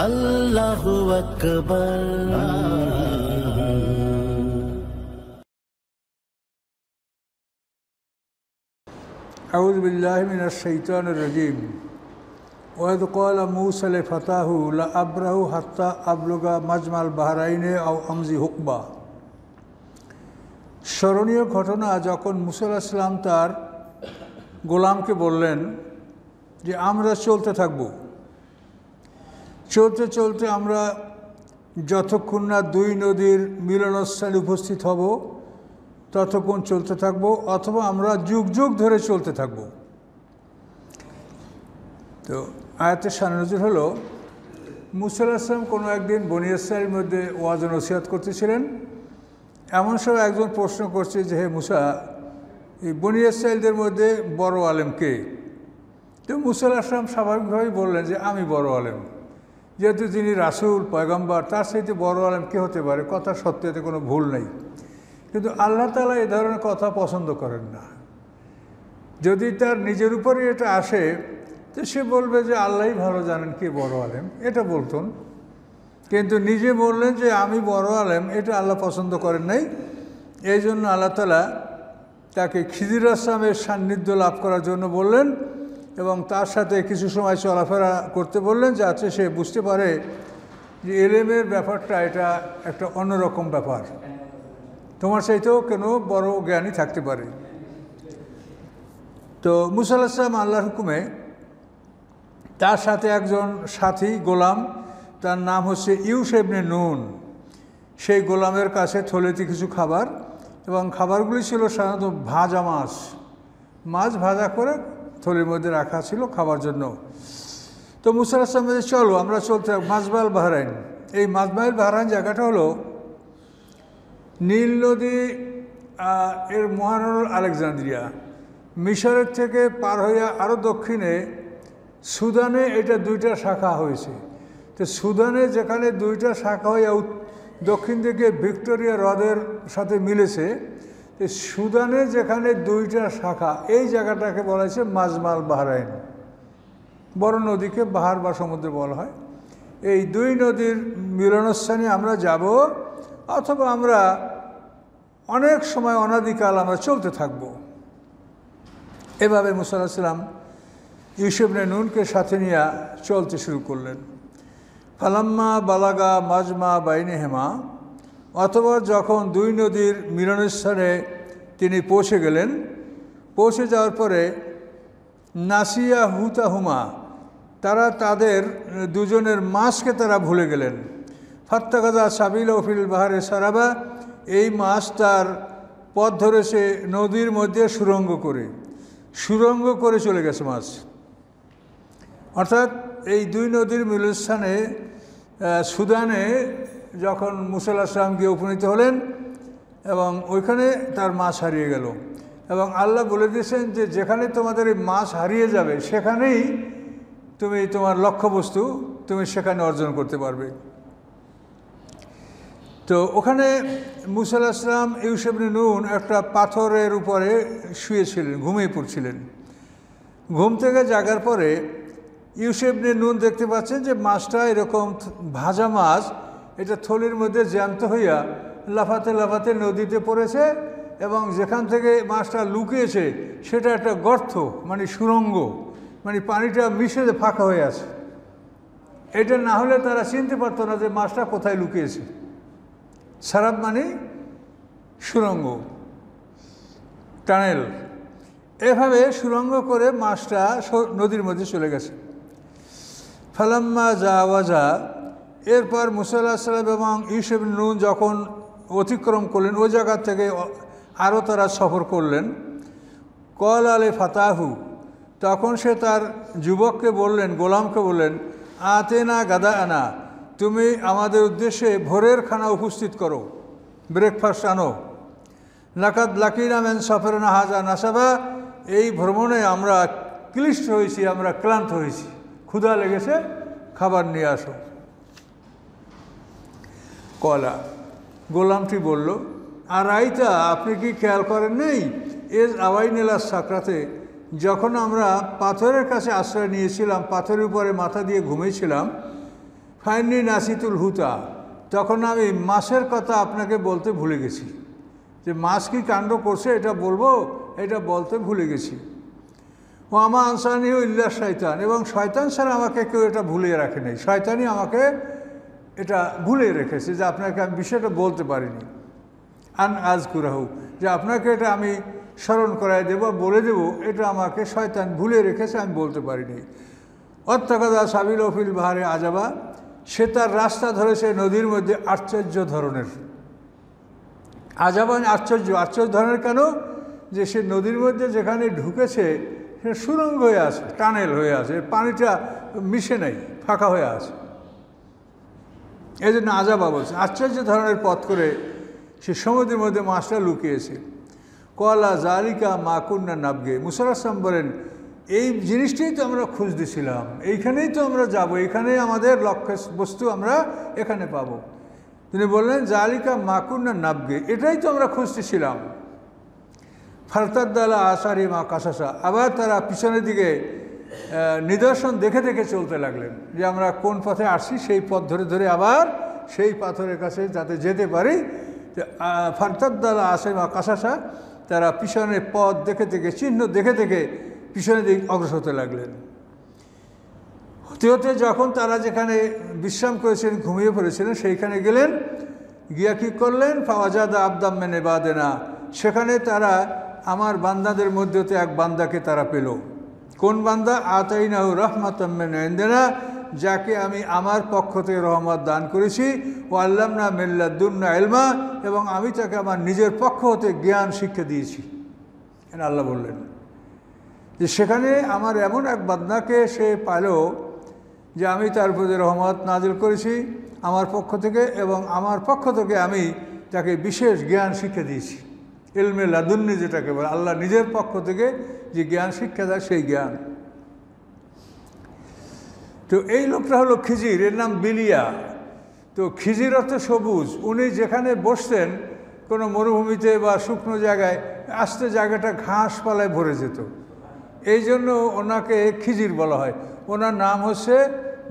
আল্লাহু আকবার। আউযু বিল্লাহি মিনাশ শাইতানির রাজীম। ওয়াইদ ক্বালা মূসা লিফাতাহু লা আবরাহু হাত্তা আবলুগা মাজমাল বাহরাইনে আও আমজি হুকবা। স্মরণীয় ঘটনা, যখন মূসা আলাইহিস সালাম তার গোলামকে বললেন যে আমরা চলতে থাকব, চলতে চলতে আমরা যতক্ষণ না দুই নদীর মিলনস্থলে উপস্থিত হব ততক্ষণ চলতে থাকব, অথবা আমরা যুগ যুগ ধরে চলতে থাকব। তো আয়াতের শান-নজুল হলো, মূসা আলাইহিস সালাম কোনো একদিন বনী ইসরাঈলের মধ্যে ওয়াজ ও নসিহত করতেছিলেন। এমন সময় একজন প্রশ্ন করছে যে হে মূসা, এই বনী ইসরাঈলদের মধ্যে বড় আলেম কে? তো মূসা আলাইহিস সালাম স্বাভাবিকভাবেই বললেন যে আমি বড় আলেম, যেহেতু যিনি রাসূল পয়গম্বর, তার সাথে বড় আলেম কে হতে পারে? কথা সত্যি, এতে কোনো ভুল নেই। কিন্তু আল্লাহ তাআলা এ ধরনের কথা পছন্দ করেন না। যদি তার নিজের উপরে এটা আসে তো সে বলবে যে আল্লাহই ভালো জানেন কে বড় আলেম, এটা বলতেন। কিন্তু নিজে বললেন যে আমি বড় আলেম, এটা আল্লাহ পছন্দ করেন নাই। এই জন্য আল্লাহ তাআলা তাকে খিজির আসলামের সান্নিধ্য লাভ করার জন্য বললেন এবং তার সাথে কিছু সময় চলাফেরা করতে বললেন, যাতে সে বুঝতে পারে যে এলেমের ব্যাপারটা এটা একটা অন্যরকম ব্যাপার, তোমার চাইতেও কোনো বড় জ্ঞানী থাকতে পারে। তো মূসা আলাইহিস সালাম আল্লাহর হুকুমে তার সাথে একজন সাথী গোলাম, তার নাম হচ্ছে ইউশা ইবনে নুন, সেই গোলামের কাছে থলেতে কিছু খাবার, এবং খাবারগুলি ছিল সাধারণত ভাজা মাছ, মাছ ভাজা করে থলির মধ্যে রাখা ছিল খাবার জন্য। তো মূসা আলাইহিস সালাম বলছে চলো আমরা চলতে মাজমাল বাহরাইন। এই মাজমাল বাহরাইন জায়গাটা হলো নীল নদী এর মহানগর আলেকজান্দ্রিয়া, মিশরের থেকে পার হইয়া আরও দক্ষিণে সুদানে এটা দুইটা শাখা হয়েছে। তো সুদানে যেখানে দুইটা শাখা হইয়া দক্ষিণ দিকে ভিক্টোরিয়া হ্রদের সাথে মিলেছে, তো সুদানে যেখানে দুইটা শাখা, এই জায়গাটাকে বলা হয়েছে মাজমাল বাহরাইন। বড় নদীকে বাহার বা সমুদ্র বলা হয়। এই দুই নদীর মিলনস্থানে আমরা যাব, অথবা আমরা অনেক সময় অনাদিকাল আমরা চলতে থাকব। এভাবে মূসা আলাইহিস সালাম ইউশা ইবনে নুনকে সাথে নিয়ে চলতে শুরু করলেন। ফালাম্মা বালাগা মাজমা বাইনেহিমা, অথবা যখন দুই নদীর মিলনস্থানে তিনি পৌঁছে গেলেন, পৌঁছে যাওয়ার পরে নাসিয়া হুতাহুমা, তারা তাদের দুজনের মাছকে তারা ভুলে গেলেন। ফাত্তাখাযা সাবিলা ফিল বাহরে সারাবা, এই মাছ তার পথ ধরেছে নদীর মধ্যে সুরঙ্গ করে চলে গেছে মাছ। অর্থাৎ এই দুই নদীর মিলনস্থানে সুদানে যখন মূসা আলাইহিস সালাম গিয়ে উপনীত হলেন এবং ওইখানে তার মাছ হারিয়ে গেল, এবং আল্লাহ বলে দিয়েছেন যে যেখানে তোমাদের এই মাছ হারিয়ে যাবে সেখানেই তুমি তোমার লক্ষ্যবস্তু তুমি সেখানে অর্জন করতে পারবে। তো ওখানে মূসা আলাইহিস সালাম ইউশা ইবনে নুন একটা পাথরের উপরে শুয়েছিলেন, ঘুমিয়ে পড়ছিলেন। ঘুম থেকে জাগার পরে ইউশা ইবনে নুন দেখতে পাচ্ছেন যে মাছটা এরকম ভাজা মাছ, এটা থলির মধ্যে জ্যান্ত হইয়া লাফাতে লাফাতে নদীতে পড়েছে, এবং যেখান থেকে মাছটা লুকিয়েছে সেটা একটা গর্ত, মানে সুরঙ্গ, মানে পানিটা মিশে ফাঁকা হয়ে আছে। এটা না হলে তারা চিনতে পারতো না যে মাছটা কোথায় লুকিয়েছে। সারাব মানে সুরঙ্গ, টানেল। এভাবে সুরঙ্গ করে মাছটা নদীর মধ্যে চলে গেছে। ফালাম্মা জাওয়াজা, এরপর মূসা আলাইহিস সালাম এবং ইউশা ইবনে নুন যখন অতিক্রম করলেন, ওই জায়গা থেকে আরও তারা সফর করলেন। কল আলে ফাতাহু, তখন সে তার যুবককে বললেন, গোলামকে বললেন, আতেনা গাদা আনা, তুমি আমাদের উদ্দেশ্যে ভোরের খানা উপস্থিত করো, ব্রেকফাস্ট আনো। লাকাদ লাকিনা মিন সফরিনা হাযা নাসাবা, এই ভ্রমণে আমরা ক্লিষ্ট হয়েছি, আমরা ক্লান্ত হয়েছি, ক্ষুধা লেগেছে, খাবার নিয়ে আসো। কলা, গোলামটি বলল, আর আইতা, আপনি কি খেয়াল করেন নেই, এজ আওয়াইনেলা সাকরাতে, যখন আমরা পাথরের কাছে আশ্রয় নিয়েছিলাম, পাথরের উপরে মাথা দিয়ে ঘুমিয়েছিলাম, ফাইনি নাসিতুল হুতা, তখন আমি মাছের কথা আপনাকে বলতে ভুলে গেছি, যে মাছ কি কাণ্ড করছে এটা বলবো, এটা বলতে ভুলে গেছি। ও আমা আনসানিও ইল্লা শয়তান, এবং শয়তান ছাড়া আমাকে কেউ এটা ভুলিয়ে রাখে নাই, শয়তানই আমাকে এটা ভুলিয়ে রেখেছে যে আপনাকে আমি বিষয়টা বলতে পারিনি। আন আজ কুরাহু, যে আপনাকে এটা আমি স্মরণ করাই দেবো, বলে দেবো, এটা আমাকে শয়তান ভুলিয়ে রেখেছে, আমি বলতে পারিনি। অত্যাকাদা সাবিল ফিল বাহারে আজাবা, সে তার রাস্তা ধরেছে নদীর মধ্যে আশ্চর্য ধরনের। আজাবান আশ্চর্য, আশ্চর্য ধরনের কেন? যে সে নদীর মধ্যে যেখানে ঢুকেছে সে সুরঙ্গ হয়ে আছে, টানেল হয়ে আছে, পানিটা মিশে নেই, ফাঁকা হয়ে আছে, এই জন্য আজাবা বলছে। আশ্চর্য ধরনের পথ করে সে সমুদ্রের মধ্যে মাছটা লুকিয়েছে। কলা জালিকা মাকুন্না নাবগে, মুসা আলাইহিস সালাম বলেন, এই জিনিসটাই তো আমরা খুঁজতেছিলাম, এইখানেই তো আমরা যাব, এখানেই আমাদের লক্ষ্য বস্তু আমরা এখানে পাব। তিনি বললেন জালিকা মাকুন্না নাবগে, এটাই তো আমরা খুঁজতেছিলাম। ফারতাদ্দালা আসারি মা কাসাসা, আবার তারা পিছনের দিকে নিদর্শন দেখে দেখে চলতে লাগলেন, যে আমরা কোন পথে আসছি সেই পথ ধরে ধরে আবার সেই পাথরের কাছে যাতে যেতে পারি। ফারতাদ্দালা আসারি মা কাসাসা, তারা পিছনের পথ দেখে দেখে, চিহ্ন দেখে দেখে পিছনের দিকে অগ্রসর হতে লাগলেন। হতে হতে যখন তারা যেখানে বিশ্রাম করেছিলেন, ঘুমিয়ে পড়েছিলেন, সেইখানে গেলেন, গিয়া কী করলেন? ফাওয়াজাদা আবদাম মিন ইবাদিনা, সেখানে তারা আমার বান্দাদের মধ্যে এক বান্দাকে তারা পেল। কোন বান্দা? আতাইনাহু রাহমাতাম মিন ইনদিনা, যাকে আমি আমার পক্ষ থেকে রহমত দান করেছি। ও আল্লামনা মিন লাদুন্না ইলমা, এবং আমি তাকে আমার নিজের পক্ষ হতে জ্ঞান শিক্ষা দিয়েছি। আল্লাহ বললেন যে সেখানে আমার এমন এক বান্দাকে সে পাইল যে আমি তার প্রতি রহমত নাজিল করেছি আমার পক্ষ থেকে, এবং আমার পক্ষ থেকে আমি তাকে বিশেষ জ্ঞান শিক্ষা দিয়েছি। ইলমে লাদুন্নি যেটাকে বলে, আল্লাহ নিজের পক্ষ থেকে যে জ্ঞান শিক্ষা দেয় সেই জ্ঞান। তো এই লোকটা হলো খিজির, এর নাম বিলিয়া। তো খিজির অর্থ সবুজ। উনি যেখানে বসতেন কোনো মরুভূমিতে বা শুকনো জায়গায়, আস্তে জায়গাটা ঘাসপালায় ভরে যেত, এই জন্য ওনাকে খিজির বলা হয়। ওনার নাম হচ্ছে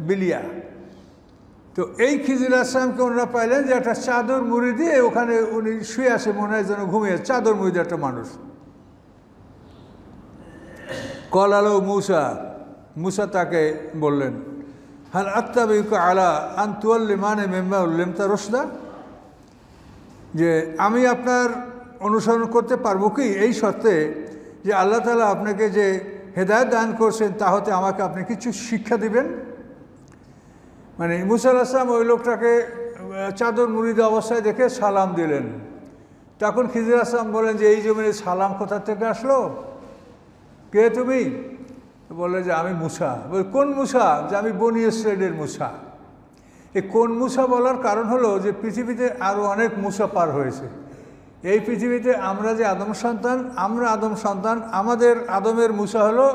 বিলিয়া। তো এই খিজির আসলামকে ওনারা পাইলেন যে একটা চাদর মুড়ি দিয়ে ওখানে উনি শুয়ে আছে, মনে হয় যেন ঘুমিয়ে, চাদর মুড়ি দিয়ে একটা মানুষ। কল আলো মুসা, মুসা তাকে বললেন, হাল আত্তাবিকা আলা আনতুয়াল্লিমানে মেম্মা উল্লিমতা রশদা, যে আমি আপনার অনুসরণ করতে পারবো কি, এই শর্তে যে আল্লাহ তাআলা আপনাকে যে হেদায়েত দান করছেন তা হতে আমাকে আপনি কিছু শিক্ষা দিবেন। মানে মুসা আলাইহিস সালাম ওই লোকটাকে চাদর মুড়ি দেওয়া অবস্থায় দেখে সালাম দিলেন। তখন খিজির আলাইহিস সালাম বলেন যে এই জমিনে সালাম কোথা থেকে আসলো, কে তুমি? বললে যে আমি মুসা। বলে কোন মুসা? যে আমি বনি ইসরাইলের মুসা। এই কোন মুসা বলার কারণ হলো যে পৃথিবীতে আরও অনেক মুসা পার হয়েছে। এই পৃথিবীতে আমরা যে আদম সন্তান, আমরা আদম সন্তান, আমাদের আদমের মুসা হলো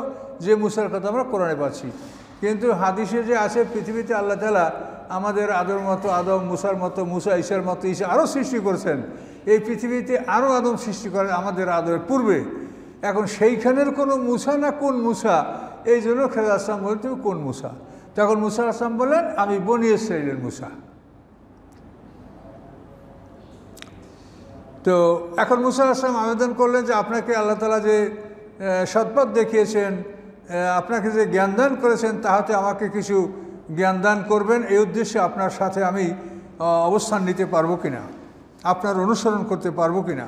যে মুসার কথা আমরা কোরআনে পাচ্ছি। কিন্তু হাদিসে যে আছে পৃথিবীতে আল্লাহ তাআলা আমাদের আদম মতো আদম, মুসার মতো মুসা, ঈসার মতো ঈসা আরও সৃষ্টি করেছেন। এই পৃথিবীতে আরও আদম সৃষ্টি করেন আমাদের আদমের পূর্বে। এখন সেইখানের কোনো মুসা না কোন মুসা, এই জন্য খিজির আসলাম বলেন তুমি কোন মুসা? তখন মুসা আসলাম বলেন আমি বনি ইসরাইলের মুসা। তো এখন মুসা আসলাম আবেদন করলেন যে আপনাকে আল্লাহ তাআলা যে সৎপথ দেখিয়েছেন, আপনাকে যে জ্ঞান দান করেছেন তাহাতে আমাকে কিছু জ্ঞান দান করবেন, এই উদ্দেশ্যে আপনার সাথে আমি অবস্থান নিতে পারবো কিনা, আপনার অনুসরণ করতে পারবো কিনা।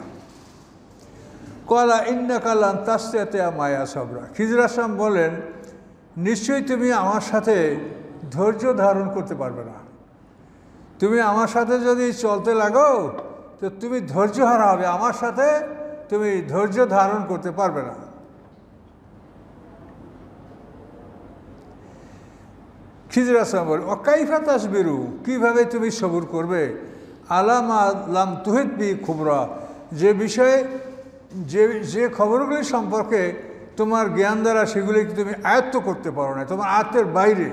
কলা ইন্নাকা লান তাসতাতিয়া মায়া সাবরা, খিজির আসলাম বলেন নিশ্চয়ই তুমি আমার সাথে ধৈর্য ধারণ করতে পারবে না। তুমি আমার সাথে যদি চলতে লাগো তো তুমি ধৈর্য হারা হবে, আমার সাথে তুমি ধৈর্য ধারণ করতে পারবে না। খিজির আসলাম বলে অকাইফা তাসবিরু, কীভাবে তুমি সবুর করবে, আলামা লাম তুহিত বি খুবরা, যে বিষয়ে যে খবরগুলি সম্পর্কে তোমার জ্ঞান দ্বারা সেগুলি তুমি আয়ত্ত করতে পারো না, তোমার আয়ত্তের বাইরে।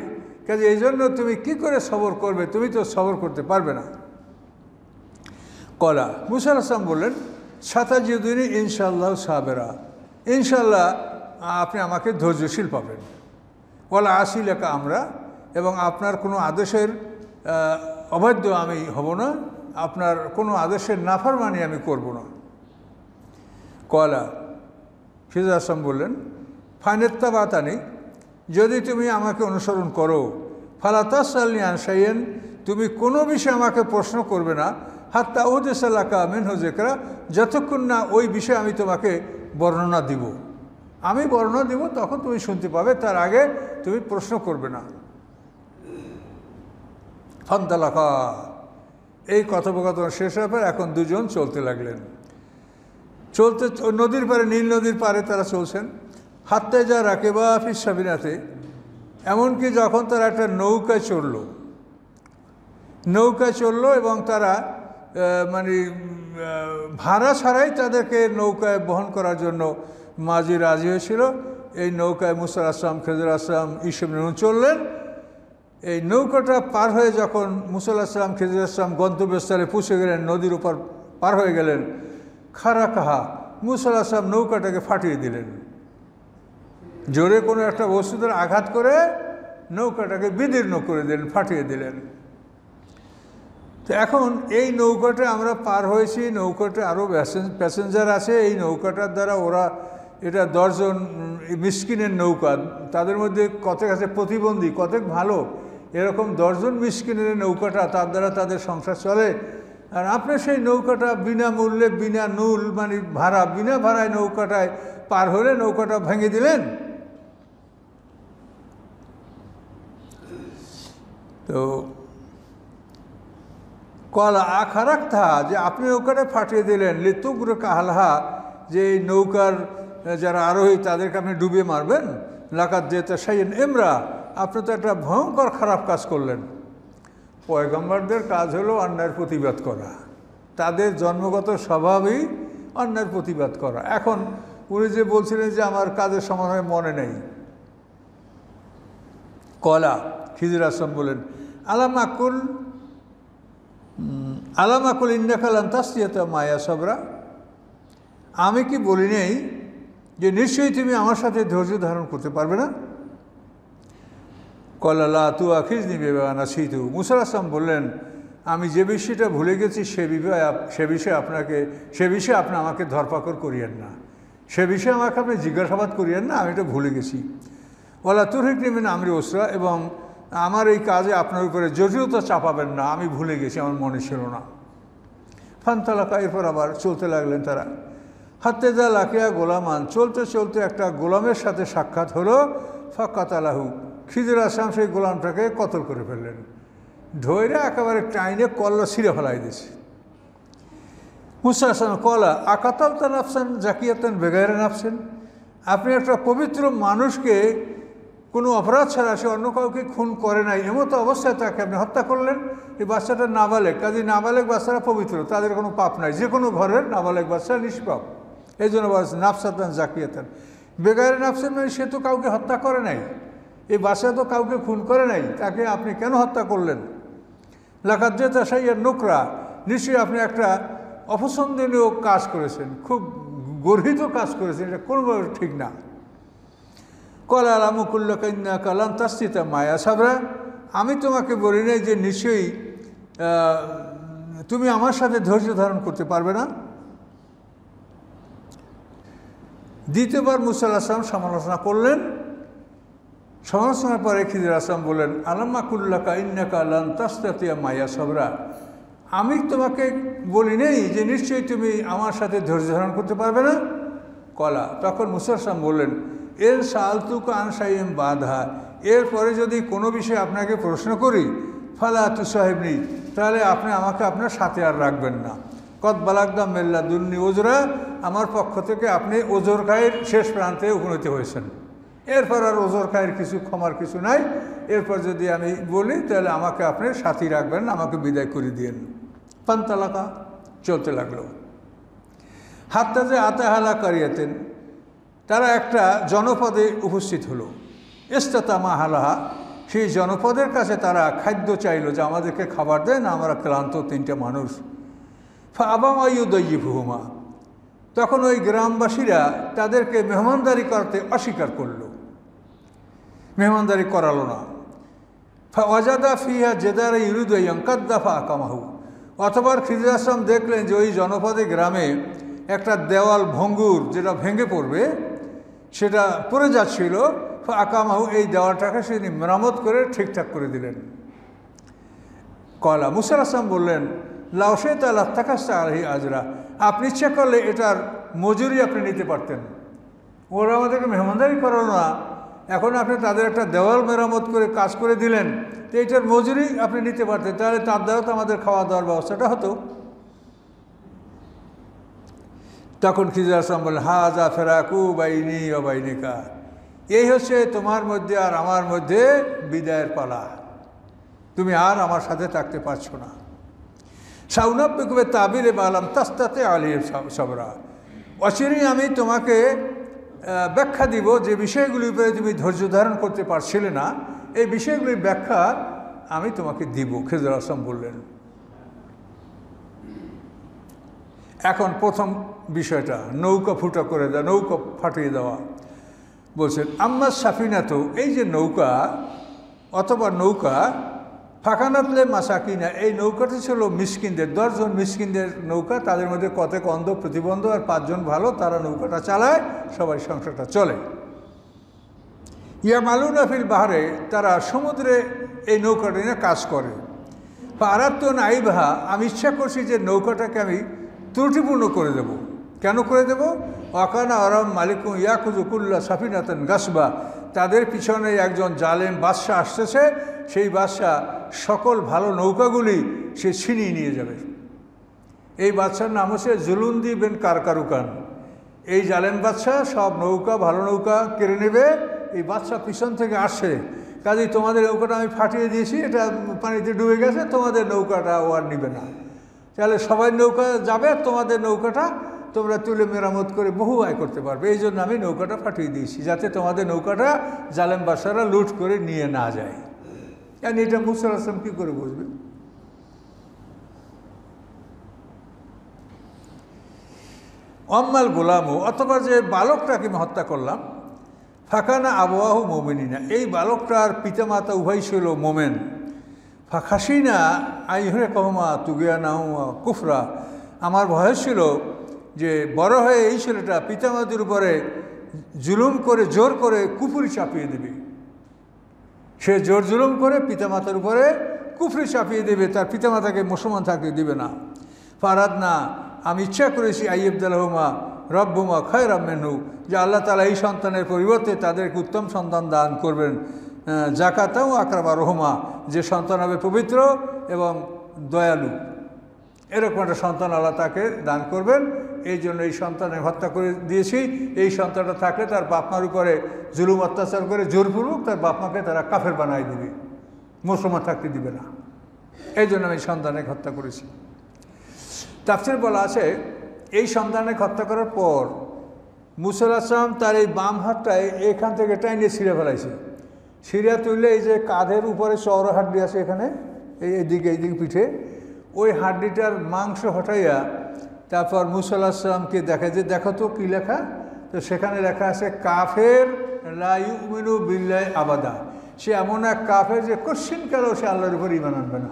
কাজে এই জন্য তুমি কী করে সবর করবে, তুমি তো সবর করতে পারবে না। কলা মুসা আসলাম বললেন সাতাজিউদ্দিনী ইনশাআল্লাহ সাবেরা, ইনশাআল্লাহ আপনি আমাকে ধৈর্যশীল পাবেন। কলা আসিলেকা আমরা, এবং আপনার কোনো আদেশের অবাধ্য আমি হব না, আপনার কোনো আদেশের নাফরমানি আমি করব না। কলা খিজির আসলাম বললেন, ফাইনেত্তা বাতানি, যদি তুমি আমাকে অনুসরণ করো, ফালা তাসআলনি আন শাইইন, তুমি কোনো বিষয়ে আমাকে প্রশ্ন করবে না, হাত্তা উহদিসা লাকা মিনহু যিকরা, যতক্ষণ না ওই বিষয়ে আমি তোমাকে বর্ণনা দিব। আমি বর্ণনা দিব, তখন তুমি শুনতে পাবে, তার আগে তুমি প্রশ্ন করবে না। ফান্তালাকা, এই কথোপকথন শেষ হওয়ার পর এখন দুজন চলতে লাগলেন। চলতে নদীর পারে, নীল নদীর পারে তারা চলছেন। হাত্তে যা রাকেবা ফিস সাবিনাতে, এমনকি যখন তারা একটা নৌকায় চড়ল এবং তারা মানে ভাড়া ছাড়াই তাদেরকে নৌকায় বহন করার জন্য মাঝি রাজি হয়েছিল। এই নৌকায় মুসা আসলাম, খিজির আসলাম, ঈসা ইবনে নূন চললেন। এই নৌকাটা পার হয়ে যখন মুসা আসলাম, খিজির আসলাম গন্তব্যস্থলে পৌঁছে গেলেন, নদীর উপর পার হয়ে গেলেন, খারা কাহা, মুসা আসলাম নৌকাটাকে ফাটিয়ে দিলেন। জোরে কোনো একটা বস্তুতে আঘাত করে নৌকাটাকে বিদীর্ণ করে দিলেন, ফাটিয়ে দিলেন। তো এখন এই নৌকাটা আমরা পার হয়েছি, নৌকাটা আরও প্যাসেঞ্জার আছে। এই নৌকাটার দ্বারা ওরা, এটা 10 জন মিসকিনের নৌকা, তাদের মধ্যে কতক আছে প্রতিবন্ধী, কতক ভালো, এরকম 10 জন মিসকিনের নৌকাটা, তার দ্বারা তাদের সংসার চলে। আর আপনি সেই নৌকাটা বিনামূল্যে, বিনা নুল মানে ভাড়া, বিনা ভাড়ায় নৌকাটায় পার হলে নৌকাটা ভেঙে দিলেন। তো কলা আখারাক্তা, যে আপনি নৌকাটা ফাটিয়ে দিলেন, লিতুগ্র কাহালহা, যে এই নৌকার যারা আরোহী তাদেরকে আপনি ডুবিয়ে মারবেন। লাকাত যেতে শাইন এমরা, আপনি তো একটা ভয়ঙ্কর খারাপ কাজ করলেন। পয়গম্বরদের কাজ হলো অন্যায়ের প্রতিবাদ করা, তাদের জন্মগত স্বভাবই অন্যায়ের প্রতিবাদ করা। এখন উনি যে বলছিলেন যে আমার কাজের সমান হয় মনে নেই। কলা খিজির আসলাম বলেন, আলামাকুল ইন্নাকা লান তাসতিতা মায়া সাবরা, আমি কি বলি নেই যে নিশ্চয়ই তুমি আমার সাথে ধৈর্য ধারণ করতে পারবে না? কলা লা তুআখিযনি বিমা নাসিতু, মুসা আসলাম বললেন, আমি যে বিষয়টা ভুলে গেছি সে বিষয়ে আপনি আমাকে ধরপাকড় করিয়েন না, সে বিষয়ে আমাকে আপনি জিজ্ঞাসাবাদ করিয়েন না, আমি এটা ভুলে গেছি। ওয়ালা তুরহিকনি মিন আমরি উসরা, এবং আমার এই কাজে আপনার উপরে জটিলতা চাপাবেন না, আমি ভুলে গেছি, আমার মনে ছিল না। ফান্তালাকা, এরপর আবার চলতে লাগলেন তারা। হাত্তে যা লাকিয়া গোলামান, চলতে চলতে একটা গোলামের সাথে সাক্ষাৎ হলো। ফাকাতালাহু, খিজির আসলাম সেই গোলামটাকে কতল করে ফেললেন, ধৈর্য একেবারে টাইনে কল্লা ছিঁড়ে ফেলাই দিয়েছে। মুসা আসলাম কলা আকাতালতা নাফসান জাকিয়াতান বেগাইরা নাফসেন, আপনি একটা পবিত্র মানুষকে কোনো অপরাধ ছাড়া, সে অন্য কাউকে খুন করে নাই, এমতো অবস্থায় তাকে আপনি হত্যা করলেন। এই বাচ্চাটা নাবালেগ, কাজে নাবালেগ বাচ্চারা পবিত্র, তাদের কোনো পাপ নাই, যে কোনো ঘরের নাবালেগ বাচ্চা নিষ্পাপ। এই জন্য বলছে নাফসাতান জাকিয়াতান বেগাইরা নাফসেন, মানে সে তো কাউকে হত্যা করে নাই, এই বাচ্চা তো কাউকে খুন করে নাই, তাকে আপনি কেন হত্যা করলেন? লাকাত যেতা শাইয়ান নুকরা, নিশ্চয়ই আপনি একটা অপছন্দনীয় কাজ করেছেন, খুব গর্হিত কাজ করেছেন, এটা কোনোভাবে ঠিক না। কলা আলামুকুল্লাকা ইন্নাকা লান তাসতিতা মায়া সাবরা, আমি তোমাকে বলি নাই যে নিশ্চয়ই তুমি আমার সাথে ধৈর্য ধারণ করতে পারবে না? দ্বিতীয়বার মুসা আসলাম সমালোচনা করলেন। সমালোচনার পরে খিজির আসলাম বললেন, আলামাকুল্লাকা ইন্নাকা লান তাসতিতা মায়া সাবরা, আমি তোমাকে বলি নেই যে নিশ্চয়ই তুমি আমার সাথে ধৈর্য ধারণ করতে পারবে না? কলা, তখন মুসা আসলাম বললেন, এর সালতুকা আন শাইইন বাদহা, এরপরে যদি কোনো বিষয়ে আপনাকে প্রশ্ন করি, ফালা তুসাহিবনি, তাহলে আপনি আমাকে আপনার সাথে আর রাখবেন না। কদ বালাগদা মেল্লা দুন্নি ওজরা, আমার পক্ষ থেকে আপনি ওজর খায়ের শেষ প্রান্তে উপনীত হয়েছেন, এরপর আর ওজর খায়ের কিছু ক্ষমার কিছু নাই। এরপর যদি আমি বলি তাহলে আমাকে আপনি সাথী রাখবেন, আমাকে বিদায় করে দিয়েন। পান্তালাকা, চলতে লাগলো। হাত্তা যে আতাহালা কারিয়াতেন, তারা একটা জনপদে উপস্থিত হলো। ইস্তাতামা হালাহা, সেই জনপদের কাছে তারা খাদ্য চাইল যে আমাদেরকে খাবার দেন, আমরা ক্লান্ত 3টে মানুষ। ফাবামায়ুদয়িফুহুমা, তখন ওই গ্রামবাসীরা তাদেরকে মেহমানদারি করতে অস্বীকার করল, মেহমানদারি করালো না। ফাওয়াজাদা ফিহা জেদারা ইউরিদু ইয়ানকাদ্দা ফাআকামাহু। অথবা খিজির আসলাম দেখলেন যে ওই জনপদে গ্রামে একটা দেওয়াল ভঙ্গুর, যেটা ভেঙে পড়বে, সেটা পড়ে যাচ্ছিল। ফাআকামাহু, এই দেওয়ালটাকে তিনি মেরামত করে ঠিকঠাক করে দিলেন। কলা, মুসা আসলাম বললেন, লাউশাইত লাত্তাখাযতা আলাইহি আজরা, আপনি ইচ্ছা করলে এটার মজুরি আপনি নিতে পারতেন। ওরা আমাদেরকে মেহমানদারি করালো না, এখন আপনি তাদের একটা দেওয়াল মেরামত করে কাজ করে দিলেন, তো এটার মজুরি আপনি নিতে পারতেন, তাহলে তার দ্বারা তো আমাদের খাওয়া দাওয়ার ব্যবস্থাটা হতো। তখন খিজির আসলাম বললেন, হাযা ফিরাকু বাইনি ওয়া বাইনিকা, এই হচ্ছে তোমার মধ্যে আর আমার মধ্যে বিদায়ের পালা, তুমি আর আমার সাথে থাকতে পারছো না। সাউনাব্বিকুম বিতাবিরে মা লাম তাসতাতি আলাইহি সাবরা, অচিরেই আমি তোমাকে ব্যাখ্যা দিব যে বিষয়গুলির উপরে তুমি ধৈর্য ধারণ করতে পারছিলে না, এই বিষয়গুলির ব্যাখ্যা আমি তোমাকে দিব, খিজির আসলাম বললেন। এখন প্রথম বিষয়টা নৌকা ফুটা করে দেওয়া, নৌকা ফাটিয়ে দেওয়া। বলছেন আম্মা সাফিনাতু, এই যে নৌকা অথবা নৌকা, ফাকানাতলে মাসাকিনা, এই নৌকাটি ছিল মিসকিনদের, 10 জন মিসকিনদের নৌকা, তাদের মধ্যে কতক অন্ধ প্রতিবন্ধ আর 5 জন ভালো, তারা নৌকাটা চালায়, সবাই সংসারটা চলে। ইয়ামালুনা ফিল বাহরে, তারা সমুদ্রে এই নৌকাটা নিয়ে কাজ করে। আরাদতু আন আইবহা, আমি ইচ্ছা করছি যে নৌকাটাকে আমি ত্রুটিপূর্ণ করে দেব। কেন করে দেব? ওয়াকানা আরাম মালিকুম ইয়াকুযু কুল্লা সাফিনাতান গাসবা, তাদের পিছনে একজন জালেম বাদশাহ আসতেছে, সেই বাদশাহ সকল ভালো নৌকাগুলি সে ছিনিয়ে নিয়ে যাবে। এই বাদশার নাম হচ্ছে জুলুন্দি বিন কারকারুকান। এই জালেম বাদশাহ সব নৌকা, ভালো নৌকা কেড়ে নেবে। এই বাদশাহ পিছন থেকে আসে, কাজেই তোমাদের নৌকাটা আমি ফাটিয়ে দিয়েছি, এটা পানিতে ডুবে গেছে, তোমাদের নৌকাটা ও আর নিবে না, তাহলে সবাই নৌকা যাবে, তোমাদের নৌকাটা তোমরা তুলে মেরামত করে বহু আয় করতে পারবে। এই জন্য আমি নৌকাটা ফাটিয়ে দিয়েছি, যাতে তোমাদের নৌকাটা জালেম বাদশাহরা লুট করে নিয়ে না যায়। কারণ এটা মুসা আসলাম কী করে বুঝবে? অম্মাল গোলামু, অথবা যে বালকটাকে আমি হত্যা করলাম, ফাকানা আবওয়াহু মুমিনিনা, এই বালকটার পিতামাতা উভয় ছিল মোমেন। ফাখাসিনা আইহরে কহমা তুগিয়ানাহুমা কুফরা, আমার ভয় ছিল যে বড় হয়ে এই ছেলেটা পিতামাতার উপরে জুলুম করে, জোর করে কুফরি চাপিয়ে দেবে। সে জোর জুলুম করে পিতামাতার উপরে কুফরি চাপিয়ে দেবে, তার পিতামাতাকে মুসলমান থাকতে দেবে না। ফারাদ না, আমি ইচ্ছা করেছি আইয়ুবদালাহুমা রব্বুমা খায়রাম মিনহু, যে আল্লাহ তাআলা এই সন্তানের পরিবর্তে তাদেরকে উত্তম সন্তান দান করবেন। জাকাতাও আকরামা রহমা, যে সন্তান হবে পবিত্র এবং দয়ালু, এরকম একটা সন্তান আল্লাহ তাকে দান করবেন। এই জন্য এই সন্তানের হত্যা করে দিয়েছি। এই সন্তানটা থাকলে তার বাপমার উপরে জুলুম অত্যাচার করে জোরপূর্বক তার বাপমাকে তারা কাফের বানায় দিবে, মুসলমান থাকতে দিবে না। এই জন্য আমি সন্তানকে হত্যা করেছি। তাফসীরে বলা আছে, এই সন্তানকে হত্যা করার পর মুসা আলাইহিস সালাম তার এই বাম হাতটায় এখান থেকে টাইনে ছিঁড়ে ফেলাইছে। ছিঁড়ে তুললে এই যে কাঁধের উপরে চওড়া হাড্ডি আছে এখানে, এইদিকে পিঠে, ওই হাড্ডিটার মাংস হটাইয়া তারপর মুসা আলাইহিস সালামকে দেখা, যে দেখো তো কী লেখা, তো সেখানে লেখা আছে কাফের লা ইউমিনু বিল্লাহি আবাদা, সে এমন এক কাফের যে কোশ্চিনকালেও সে আল্লাহর উপর ঈমান আনবে না।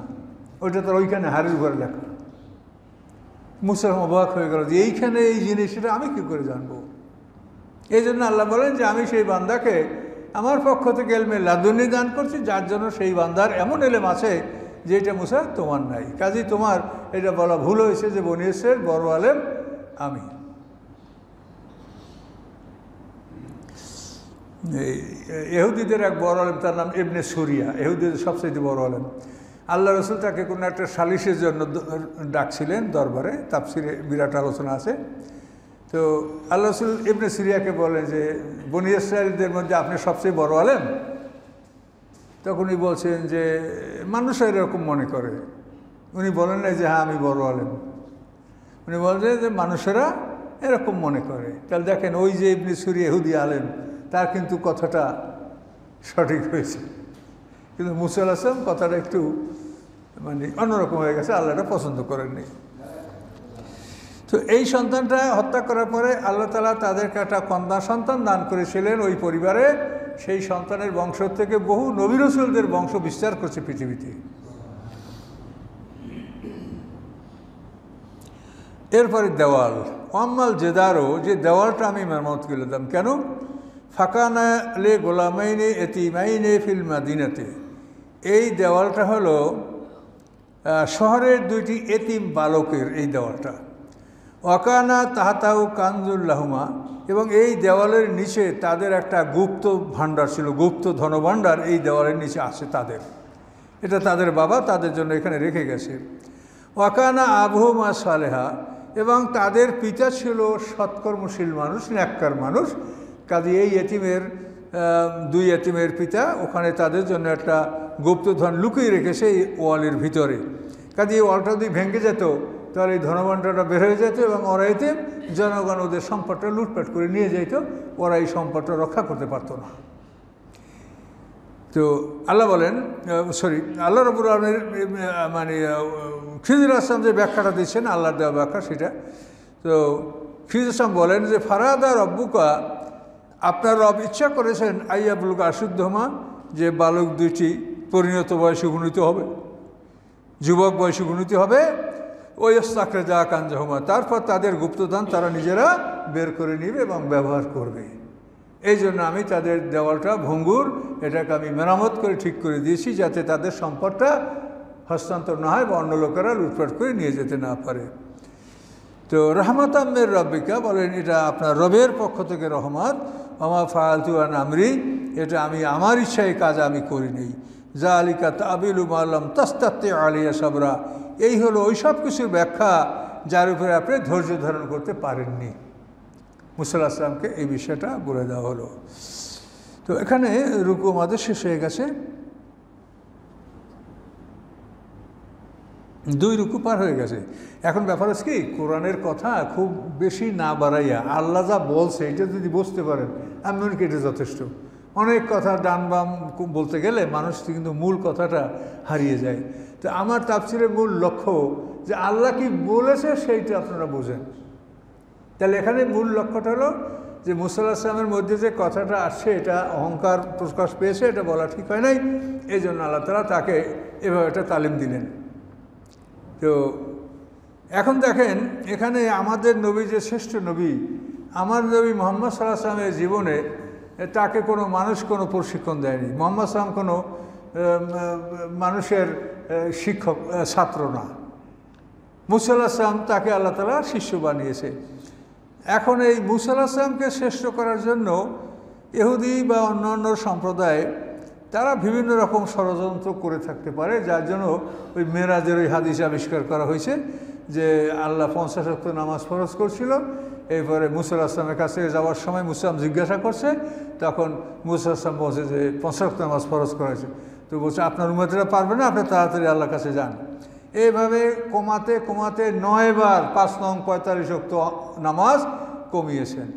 ওইটা তো ওইখানে হাড়ির উপরে লেখা। মুসা অবাক হয়ে গেল যে এইখানে এই জিনিসটা আমি কী করে জানবো? এই জন্য আল্লাহ বলেন যে আমি সেই বান্দাকে আমার পক্ষ থেকে এলমে লাদুনি দান করছি, যার জন্য সেই বান্দার এমন এলেম আছে যেটা মুসা তোমার নাই। কাজেই তোমার এটা বলা ভুল হয়েছে যে বনী ইসরাঈলের বড় আলেম আমি। ইহুদিদের এক বড় আলেম, তার নাম ইবনে সুরিয়া, ইহুদিদের সবচেয়ে বড় আলেম। আল্লাহ রসুল তাকে কোনো একটা সালিশের জন্য ডাকছিলেন দরবারে, তাফসিরে বিরাট আলোচনা আছে। তো আল্লাহ রসুল ইবনে সুরিয়াকে বলেন যে বনী ইসরাঈলদের মধ্যে আপনি সবচেয়ে বড় আলেম? তখন উনি বলছেন যে মানুষরা এরকম মনে করে। উনি বলেন না যে হ্যাঁ আমি বড় আলেম, উনি বলছেন যে মানুষেরা এরকম মনে করে। তাহলে দেখেন ওই যে ইবনে সুরিয়া ইহুদি আলেম, তার কিন্তু কথাটা সঠিক হয়েছে, কিন্তু মুসা আলাইহিস সালাম কথাটা একটু মানে অন্যরকম হয়ে গেছে, আল্লাহটা পছন্দ করেননি। তো এই সন্তানটা হত্যা করার পরে আল্লাহ তাআলা তাদেরকে একটা কন্যা সন্তান দান করেছিলেন ওই পরিবারে, সেই সন্তানের বংশ থেকে বহু নবী রাসূলদের বংশ বিস্তার করছে পৃথিবীতে। এরপরে দেওয়াল, আম্মাল জেদারও, যে দেওয়ালটা আমি মেরামত করে দিলাম কেন? ফাকানা লে গোলামাইনে এতিমাইনে ফিল মাদিনাতে, এই দেওয়ালটা হলো শহরের দুইটি এতিম বালকের এই দেওয়ালটা। ওয়াকানা তাহাতাউ কানজুল্লাহুমা, এবং এই দেওয়ালের নিচে তাদের একটা গুপ্ত ভাণ্ডার ছিল, গুপ্ত ধনভাণ্ডার এই দেওয়ালের নিচে আছে তাদের, এটা তাদের বাবা তাদের জন্য এখানে রেখে গেছে। ওয়াকানা আবহুমা সালেহা, এবং তাদের পিতা ছিল সৎকর্মশীল মানুষ, নেককার মানুষ। কাজে এই এতিমের দুই এতিমের পিতা ওখানে তাদের জন্য একটা গুপ্তধন লুকিয়ে রেখেছে এই ওয়ালের ভিতরে। কাজে এই ওয়ালটা যদি ভেঙে যেত তাহলে এই ধনভাণ্ডারটা বের হয়ে যেত এবং ওরা এতিম, জনগণ ওদের সম্পদটা লুটপাট করে নিয়ে যেত, ওরা এই সম্পদটা রক্ষা করতে পারত না। তো আল্লাহ বলেন, আল্লাহ রাব্বুল আলামিন মানে খিজির আসলাম যে ব্যাখ্যাটা দিচ্ছেন, আল্লাহর দেওয়া ব্যাখ্যা সেটা। তো খিজির আসলাম বলেন যে ফারাদা রব্বুকা, আপনার রব ইচ্ছা করেছেন আইয়াবলুকা আশুদ্ধমা, যে বালক দুইটি পরিণত বয়সে উপনীত হবে, যুবক বয়সে উপনীত হবে। ওই ইস্তাকরে যা কাঞ্জাহমা, তারপর তাদের গুপ্তধন তারা নিজেরা বের করে নেবে এবং ব্যবহার করবে। এই জন্য আমি তাদের দেওয়ালটা ভঙ্গুর, এটাকে আমি মেরামত করে ঠিক করে দিয়েছি যাতে তাদের সম্পদটা হস্তান্তর না হয় বা অন্য লোকেরা লুটপাট করে নিয়ে যেতে না পারে। তো রহমত আম্মের রব্বিকা বলেন, এটা আপনার রবের পক্ষ থেকে রহমত। আমা ফালতু আন আমরি, এটা আমি আমার ইচ্ছায় কাজ আমি করিনি। যা আলিকা তাবিলু মাল্লাম তাস্তাতে আলিয়া সাবরা, এই হলো ওই সব কিছুর ব্যাখ্যা যার উপরে আপনি ধৈর্য ধারণ করতে পারেননি। মুসা আলাইহিস সালামকে এই বিষয়টা বলে দেওয়া হলো। তো এখানে রুকু আমাদের শেষ হয়ে গেছে, 2 রুকু পার হয়ে গেছে। এখন ব্যাপার হচ্ছে কি, কোরআনের কথা খুব বেশি না বাড়াইয়া আল্লাহ যা বলছে এটা যদি বুঝতে পারেন এমনকি এটা যথেষ্ট। অনেক কথা ডান বাম বলতে গেলে মানুষ কিন্তু মূল কথাটা হারিয়ে যায়। তো আমার তাফসীরের মূল লক্ষ্য যে আল্লাহ কি বলেছে সেইটা আপনারা বোঝেন। তাহলে এখানে মূল লক্ষ্যটা হলো যে মুসা আলাইহিস সালামের মধ্যে যে কথাটা আসছে এটা অহংকার প্রকাশ পেয়েছে, এটা বলা ঠিক হয় নাই, এই জন্য আল্লাহ তাআলা তাকে এভাবে একটা তালিম দিলেন। তো এখন দেখেন এখানে আমাদের নবী যে শ্রেষ্ঠ নবী, আমার নবী মুহাম্মদ সাল্লাল্লাহু আলাইহি ওয়াসাল্লামের জীবনে তাকে কোনো মানুষ কোনো প্রশিক্ষণ দেয়নি। মুহাম্মদ সাল্লাম কোনো মানুষের শিক্ষক ছাত্র না। মুসা আলাইহিস সালাম তাকে আল্লাহ তাআলা শিষ্য বানিয়েছে। এখন এই মুসা আলাইহিস সালামকে শ্রেষ্ঠ করার জন্য ইহুদি বা অন্যান্য সম্প্রদায় তারা বিভিন্ন রকম ষড়যন্ত্র করে থাকতে পারে, যার জন্য ওই মেরাজের ওই হাদিস আবিষ্কার করা হয়েছে যে আল্লাহ 50 ওয়াক্ত নামাজ ফরজ করছিল। এরপরে মুসা আলাইহিস সালামের কাছে যাওয়ার সময় মুসা জিজ্ঞাসা করছে, তখন মুসা আলাইহিস সালাম বলছে যে 50 ওয়াক্ত নামাজ ফরজ করা হয়েছে। তো বলছে আপনার উম্মতেরা পারবে না, আপনি তাড়াতাড়ি আল্লাহর কাছে যান। এইভাবে কমাতে কমাতে 9 বার 5 নং 45 ওয়াক্ত নামাজ কমিয়েছেন।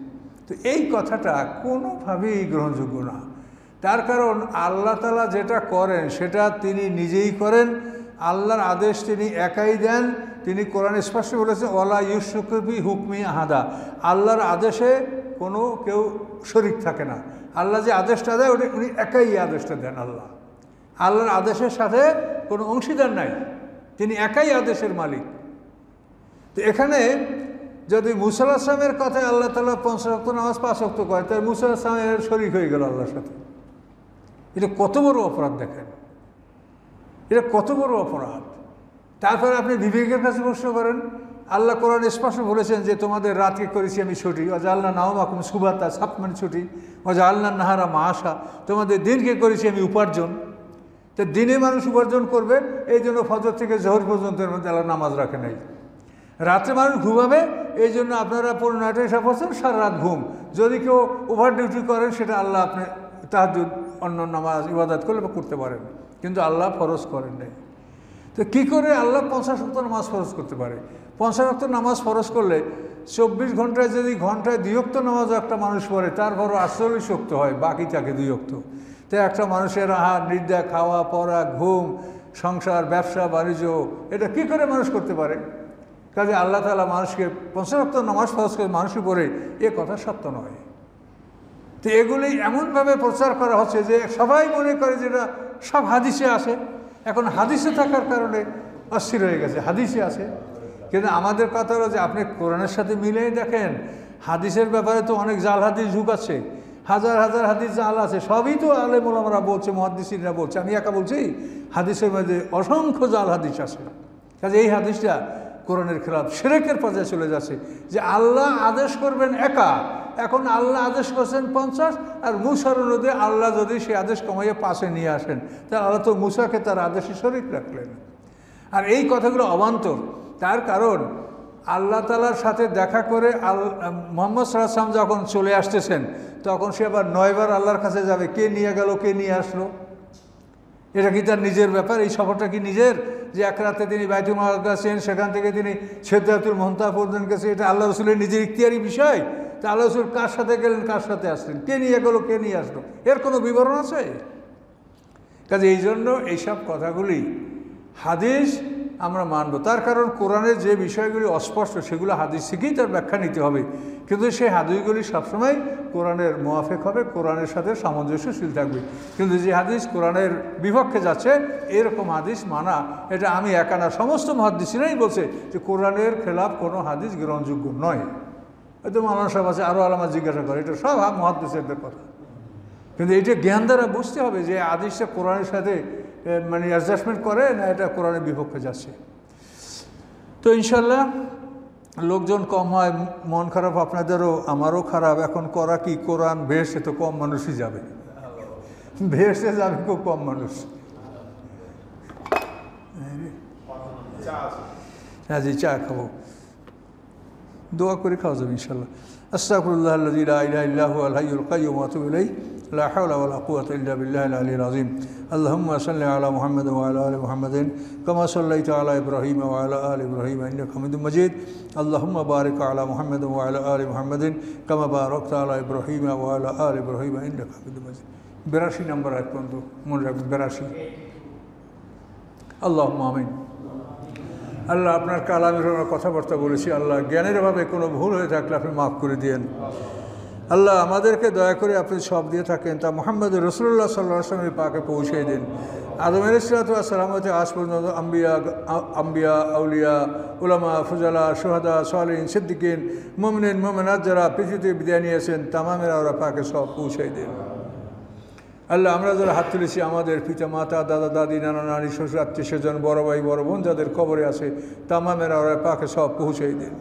তো এই কথাটা কোনোভাবেই গ্রহণযোগ্য না। তার কারণ আল্লাহ তাআলা যেটা করেন সেটা তিনি নিজেই করেন, আল্লাহর আদেশ তিনি একাই দেন। তিনি কোরআনে স্পষ্ট বলেছেন ওয়ালা ইউশরিকু বি হুকমি আহাদা, আল্লাহর আদেশে কোনো কেউ শরিক থাকে না। আল্লাহ যে আদেশটা দেয় ওটা উনি একাই আদেশটা দেন। আল্লাহর আদেশের সাথে কোনো অংশীদার নাই, তিনি একাই আদেশের মালিক। তো এখানে যদি মুসা আলাইহিস সালামের কথায় আল্লাহ তাআলা 50 ওয়াক্ত নামাজ 5 ওয়াক্ত করে, তাই মুসা আলাইহিস সালামের শরিক হয়ে গেল আল্লাহর সাথে। এটা কত বড় অপরাধ দেখেন, এটা কত বড় অপরাধ। তারপরে আপনি বিবেকের কাছে প্রশ্ন করেন, আল্লাহ কোরআন স্পষ্ট বলেছেন যে তোমাদের রাতকে করেছি আমি ছুটি, ওয়াজআলনা নাওমাকুম সুবাতা, সাত মানে ছুটি, ওয়াজআলনা নাহারা মাআশা, তোমাদের দিনকে করেছি আমি উপার্জন। তো দিনে মানুষ উপার্জন করবে, এই জন্য ফজর থেকে জোহর পর্যন্ত এর মধ্যে আল্লাহ নামাজ রাখে নাই। রাত্রে মানুষ ঘুমাবে, এই জন্য আপনারা 15-18 সারা রাত ঘুম। যদি কেউ ওভার ডিউটি করেন সেটা আল্লাহ আপনি তাহাজ্জুদ অন্য নামাজ ইবাদত করলে বা করতে পারেন, কিন্তু আল্লাহ ফরজ করেন নাই। তো কী করে আল্লাহ 50 ওয়াক্ত নামাজ ফরজ করতে পারে? 50 ওয়াক্ত নামাজ ফরজ করলে 24 ঘন্টায় যদি ঘন্টায় 2 ওয়াক্ত নামাজ একটা মানুষ পড়ে, তারপরও 48 ওয়াক্ত হয়, বাকি থাকে 2 ওয়াক্ত। তো একটা মানুষের আহার নিদ্রা, খাওয়া পড়া, ঘুম, সংসার, ব্যবসা বাণিজ্য, এটা কী করে মানুষ করতে পারে? কাজে আল্লাহ তাআলা মানুষকে 50 ওয়াক্ত নামাজ ফরজ করে মানুষের পরে এ কথা সত্য নয়। তো এগুলি এমনভাবে প্রচার করা হচ্ছে যে সবাই মনে করে যেটা সব হাদিসে আসে। এখন হাদিসে থাকার কারণে অস্থির হয়ে গেছে, হাদিসে আসে। কিন্তু আমাদের কথা হলো যে আপনি কোরআনের সাথে মিলেই দেখেন, হাদিসের ব্যাপারে তো অনেক জাল হাদিস ঢুকাচ্ছে, হাজার হাজার হাদিস জাল আছে, সবই তো আলেম ওলামারা বলছে, মুহাদ্দিসিনরা বলছে, আমি একা বলছি। হাদিসের মধ্যে অসংখ্য জাল হাদিস আছে। কাজে এই হাদিসটা কোরআনের খেলাফ, শিরকের পর্যায়ে চলে যাচ্ছে। যে আল্লাহ আদেশ করবেন একা, এখন আল্লাহ আদেশ করছেন 50, আর মুসার অনুযায়ী আল্লাহ যদি সেই আদেশ কমাইয়ে 5-এ নিয়ে আসেন, তাহলে আল্লাহ তো মুসাকে তার আদেশে শরীক রাখলেন। আর এই কথাগুলো অবান্তর। তার কারণ আল্লাহ তাআলার সাথে দেখা করে মুহাম্মদ সাল্লাল্লাহু আলাইহি ওয়াসাল্লাম যখন চলে আসতেছেন, তখন সে আবার 9 বার আল্লাহর কাছে যাবে, কে নিয়ে গেল, কে নিয়ে আসলো? এটা কি তার নিজের ব্যাপার? এই সফরটা কি নিজের? যে এক রাতে তিনি বাইতুল মুকাদ্দাস গেছেন, সেখান থেকে তিনি সিদরাতুল মুনতাহা পর্যন্ত গেছেন, এটা আল্লাহ রসুলের নিজের ইখতিয়ারি বিষয়? তা আল্লাহ রসুল কার সাথে গেলেন, কার সাথে আসলেন, কে নিয়ে গেল, কে নিয়ে আসলো, এর কোনো বিবরণ আছে? কাজে এই জন্য এইসব কথাগুলি হাদিস আমরা মানব। তার কারণ কোরআনের যে বিষয়গুলি অস্পষ্ট, সেগুলো হাদিস থেকেই তার ব্যাখ্যা নিতে হবে। কিন্তু সেই হাদিসগুলি সবসময় কোরআনের মুওয়াফিক হবে, কোরআনের সাথে সামঞ্জস্যশীল থাকবে। কিন্তু যে হাদিস কোরআনের বিপক্ষে যাচ্ছে, এরকম হাদিস মানা, এটা আমি একা না, সমস্ত মুহাদ্দিসিনরাই বলছে যে কোরআনের খেলাফ কোনো হাদিস গ্রহণযোগ্য নয়। হয়তো মাওলানা সাহেব আছে, আরও আলামা জিজ্ঞাসা করে, এটা সব মুহাদ্দিসের কথা। কিন্তু এটা জ্ঞান দ্বারা বুঝতে হবে যে হাদিসটা কোরআনের সাথে মানে অ্যাডজাস্টমেন্ট করে না, এটা কোরআনের বিপক্ষে যাচ্ছে। তো ইনশাল্লাহ লোকজন কম হয়, মন খারাপ আপনাদেরও, আমারও খারাপ। এখন করা কি, কোরআন বেহেশতে তো কম মানুষই যাবে, বেহেশতে যাবে খুব কম মানুষ। হ্যাঁ জি, চা খাবো, দোয়া করে খাওয়া যাবে ইনশাল্লাহ। আস্তাগফিরুল্লাহ আল্লাযী লা ইলাহা ইল্লা হুয়াল হাইয়ুল কাইয়্যুম ওয়া আতুবু ইলাইহি লা হাওলা ওয়া লা কুওয়াতা ইল্লা বিল্লাহিল আলিয়্যিল আযীম। আল্লাহুম্মা সাল্লি আলা মুহাম্মাদ ওয়া আলা আলি মুহাম্মাদিন কামা সাল্লাইতা আলা ইব্রাহিম ওয়া আলা আলি ইব্রাহিম ইন্নাকা হামিদুম মাজিদ। আল্লাহুম্মা বারিক আলা মুহাম্মাদ ওয়া আলা আলি মুহাম্মাদিন কামা বারাকতা আলা ইব্রাহিম ওয়া আলা আলি ইব্রাহিম ইন্নাকা হামিদুম মাজিদ। 82 নম্বর আয়াত পর্যন্ত মনে রাখবেন, 82। আল্লাহুম্মা আমিন। আল্লাহ, আপনার কালামের আমরা কথাবার্তা বলেছি, আল্লাহ জ্ঞানের অভাবে কোনো ভুল হয়ে থাকলে আপনি মাফ করে দিয়েন। আল্লাহ আমাদেরকে দয়া করে আপনি সব দিয়ে থাকেন তা মুহাম্মদ রাসূলুল্লাহ সাল্লাল্লাহু আলাইহি ওয়াসাল্লামের পাকে পৌঁছে দিন। আদম আলাইহিসসালাতু ওয়াসসালাম হতে আজ পর্যন্ত আম্বিয়া, আউলিয়া, উলামা, ফুজালা, শুহাদা, সালিহিন, সিদ্দিকিন, মুমিনিন, মুমিনাত যারা পৃথিবীতে বিদায় নিয়েছেন, তামামের ওরা পাকে সব পৌঁছে দিন। আল্লাহ, আমরা যারা হাত তুলেছি, আমাদের পিতা মাতা, দাদা দাদি, নানা নানি, শ্বশুর, আত্মীয় স্বজন, বড় ভাই বড় বোন যাদের কবরে আছে, তামামের ওরা পাকে সব পৌঁছে দিন।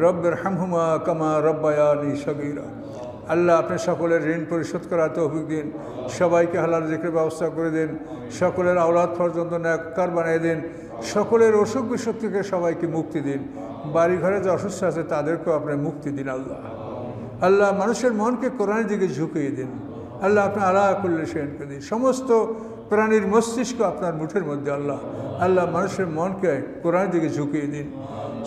রব্বির হামহুমা কামা রব্বায়ানি সগীরা। আল্লাহ, আপনি সকলের ঋণ পরিশোধ করার তৌফিক দিন, সবাইকে হালাল রিজকের ব্যবস্থা করে দিন, সকলের আওলাদ পর্যন্ত নেককার বানিয়ে দিন, সকলের অসুখ বিসুখ থেকে সবাইকে মুক্তি দিন, বাড়ি ঘরে যে অসুস্থ আছে তাদেরকেও আপনি মুক্তি দিন। আল্লাহ, আল্লাহ মানুষের মনকে কোরআনের দিকে ঝুঁকিয়ে দিন। আল্লাহ, আপনি আলা কুল্লি শাইইন কাদির। সমস্ত প্রাণীর মস্তিষ্ক আপনার মুঠের মধ্যে। আল্লাহ, আল্লাহ মানুষের মনকে কোরআনের দিকে ঝুঁকিয়ে দিন।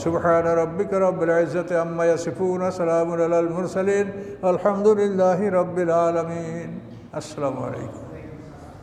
সুবহান রাব্বিকা রাব্বিল ইজ্জাতি আম্মা ইয়াসিফুন, সালামুন আলাল মুরসালিন, আলহামদুলিল্লাহি রাব্বিল আলামিন। আসসালামু আলাইকুম।